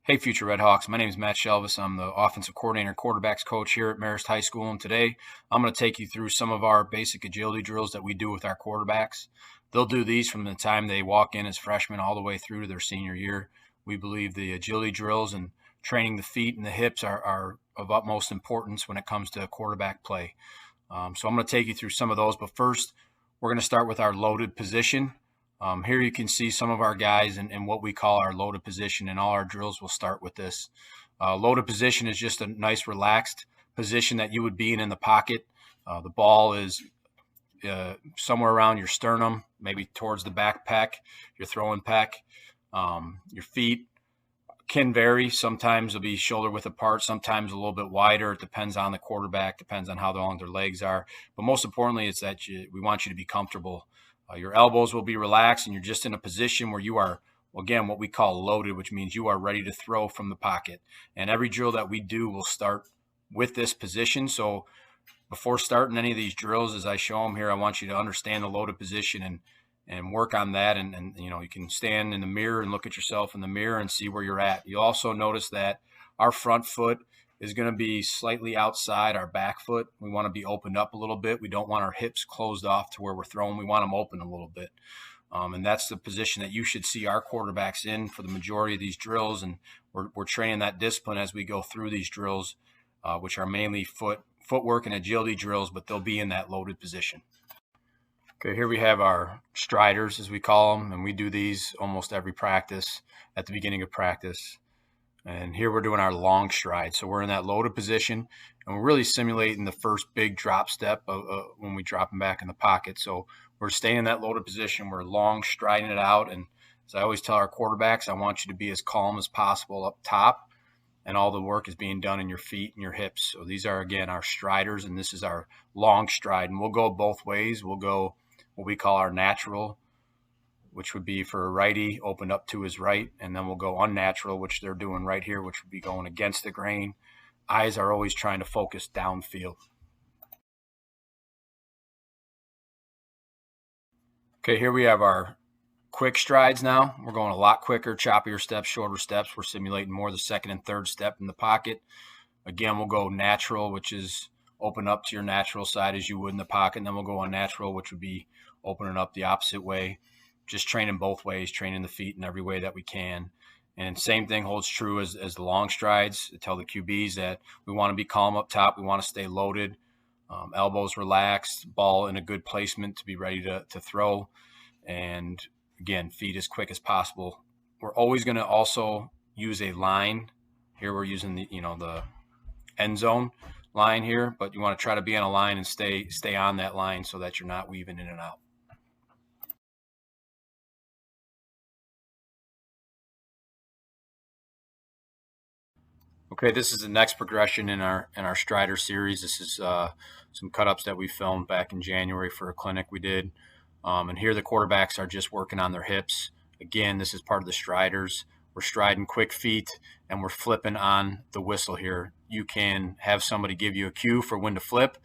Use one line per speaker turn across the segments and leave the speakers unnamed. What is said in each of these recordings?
Hey, future Red Hawks. My name is Matt Shelvis. I'm the offensive coordinator, quarterbacks coach here at Marist High School. And today I'm going to take you through some of our basic agility drills that we do with our quarterbacks. They'll do these from the time they walk in as freshmen all the way through to their senior year. We believe the agility drills and training the feet and the hips are of utmost importance when it comes to quarterback play. So I'm going to take you through some of those. But first, we're going to start with our loaded position. Here you can see some of our guys and what we call our loaded position, and all our drills will start with this. Loaded position is just a nice relaxed position that you would be in the pocket. The ball is somewhere around your sternum, maybe towards the back pec, your throwing pec. Your feet can vary. Sometimes they'll be shoulder width apart, sometimes a little bit wider. It depends on the quarterback, depends on how long their legs are. But most importantly, it's that we want you to be comfortable. Your elbows will be relaxed, and you're just in a position where you are, again, what we call loaded, which means you are ready to throw from the pocket. And every drill that we do will start with this position. So before starting any of these drills, as I show them here, I want you to understand the loaded position and work on that. And you know, you can stand in the mirror and look at yourself in the mirror and see where you're at. You'll also notice that our front foot is going to be slightly outside our back foot. We want to be opened up a little bit. We don't want our hips closed off to where we're throwing. We want them open a little bit. And that's the position that you should see our quarterbacks in for the majority of these drills. And we're training that discipline as we go through these drills, which are mainly footwork and agility drills, but they'll be in that loaded position. Okay, here we have our striders, as we call them, and we do these almost every practice at the beginning of practice. And here we're doing our long stride. So we're in that loaded position, and we're really simulating the first big drop step when we drop them back in the pocket. So we're staying in that loaded position. We're long striding it out. And as I always tell our quarterbacks, I want you to be as calm as possible up top, and all the work is being done in your feet and your hips. So these are, again, our striders, and this is our long stride. And we'll go both ways. We'll go what we call our natural, which would be for a righty, opened up to his right, and then we'll go unnatural, which they're doing right here, which would be going against the grain. Eyes are always trying to focus downfield. Okay, here we have our quick strides now. We're going a lot quicker, choppier steps, shorter steps. We're simulating more the second and third step in the pocket. Again, we'll go natural, which is open up to your natural side as you would in the pocket, and then we'll go unnatural, which would be opening up the opposite way. Just training both ways, training the feet in every way that we can. And same thing holds true as the long strides. I tell the QBs that we want to be calm up top. We want to stay loaded, elbows relaxed, ball in a good placement to be ready to throw. And again, feet as quick as possible. We're always going to also use a line. Here we're using the end zone line here, but you want to try to be on a line and stay on that line so that you're not weaving in and out. Okay, this is the next progression in our Strider series. This is some cut-ups that we filmed back in January for a clinic we did. And here the quarterbacks are just working on their hips. Again, this is part of the Striders. We're striding quick feet, and we're flipping on the whistle here. You can have somebody give you a cue for when to flip,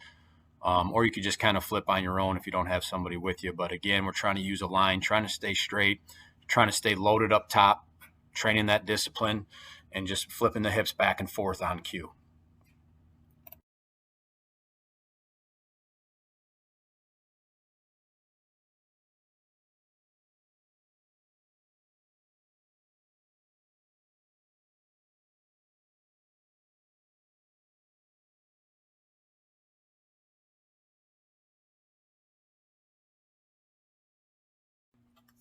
or you could just kind of flip on your own if you don't have somebody with you. But again, we're trying to use a line, trying to stay straight, trying to stay loaded up top, training that discipline, and just flipping the hips back and forth on cue.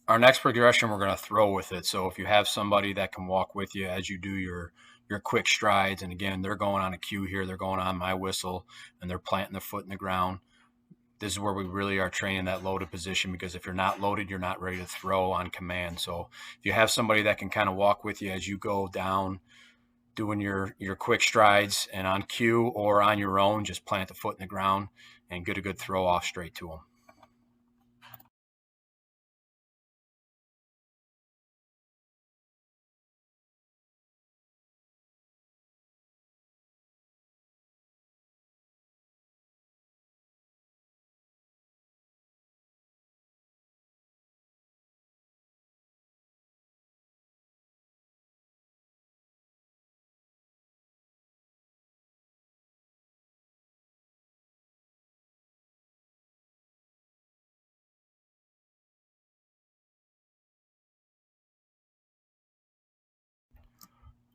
Our next progression, we're going to throw with it. So if you have somebody that can walk with you as you do your quick strides, and again, they're going on a cue here, they're going on my whistle, and they're planting their foot in the ground. This is where we really are training that loaded position, because if you're not loaded, you're not ready to throw on command. So if you have somebody that can kind of walk with you as you go down, doing your quick strides, and on cue or on your own, just plant the foot in the ground and get a good throw off straight to them.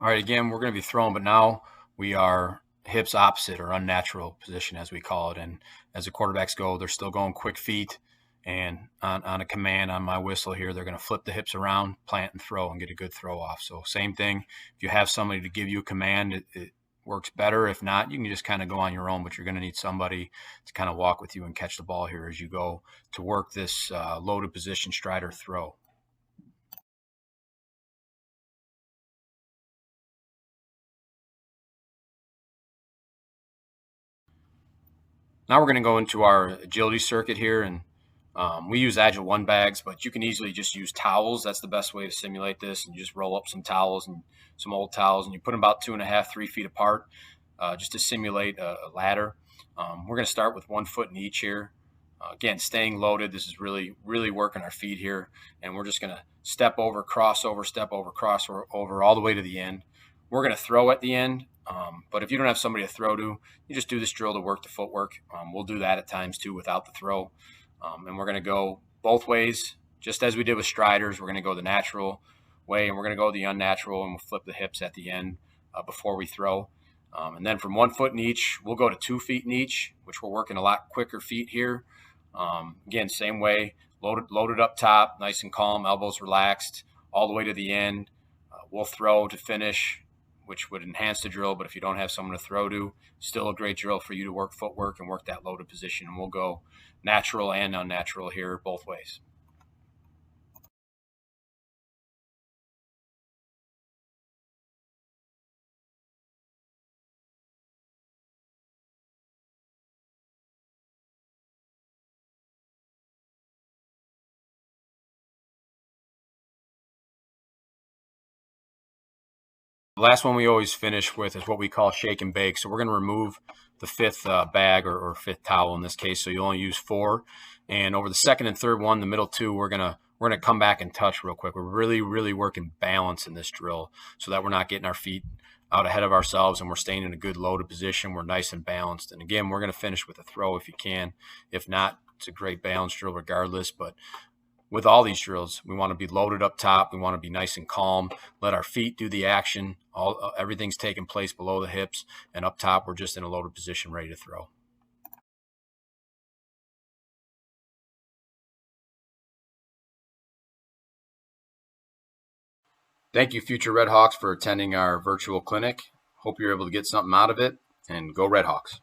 All right, again, we're going to be throwing, but now we are hips opposite or unnatural position, as we call it. And as the quarterbacks go, they're still going quick feet. And on a command on my whistle here, they're going to flip the hips around, plant and throw, and get a good throw off. So same thing. If you have somebody to give you a command, it works better. If not, you can just kind of go on your own, but you're going to need somebody to kind of walk with you and catch the ball here as you go to work this loaded position strider throw. Now we're going to go into our agility circuit here, and we use Agile 1 bags, but you can easily just use towels. That's the best way to simulate this. And you just roll up some towels and some old towels, and you put them about 2.5, 3 feet apart, just to simulate a ladder. We're going to start with 1 foot in each here. Again, staying loaded. This is really, really working our feet here, and we're just going to step over, step over, crossover, all the way to the end. We're going to throw at the end, but if you don't have somebody to throw to, you just do this drill to work the footwork. We'll do that at times too without the throw. And we're going to go both ways, just as we did with striders. We're going to go the natural way, and we're going to go the unnatural, and we'll flip the hips at the end before we throw. And then from 1 foot in each, we'll go to 2 feet in each, which we're working a lot quicker feet here. Again, same way, loaded up top, nice and calm, elbows relaxed, all the way to the end. We'll throw to finish, which would enhance the drill, but if you don't have someone to throw to, still a great drill for you to work footwork and work that loaded position. And we'll go natural and unnatural here both ways. The last one we always finish with is what we call shake and bake. So we're going to remove the fifth bag or fifth towel in this case. So you only use 4. And over the second and third one, the middle 2, we're gonna come back and touch real quick. We're really, really working balance in this drill so that we're not getting our feet out ahead of ourselves and we're staying in a good loaded position. We're nice and balanced. And again, we're going to finish with a throw if you can. If not, it's a great balance drill regardless. But with all these drills, we want to be loaded up top. We want to be nice and calm. Let our feet do the action. Everything's taking place below the hips, and up top, we're just in a loaded position, ready to throw. Thank you, future Red Hawks, for attending our virtual clinic. Hope you're able to get something out of it, and go Red Hawks.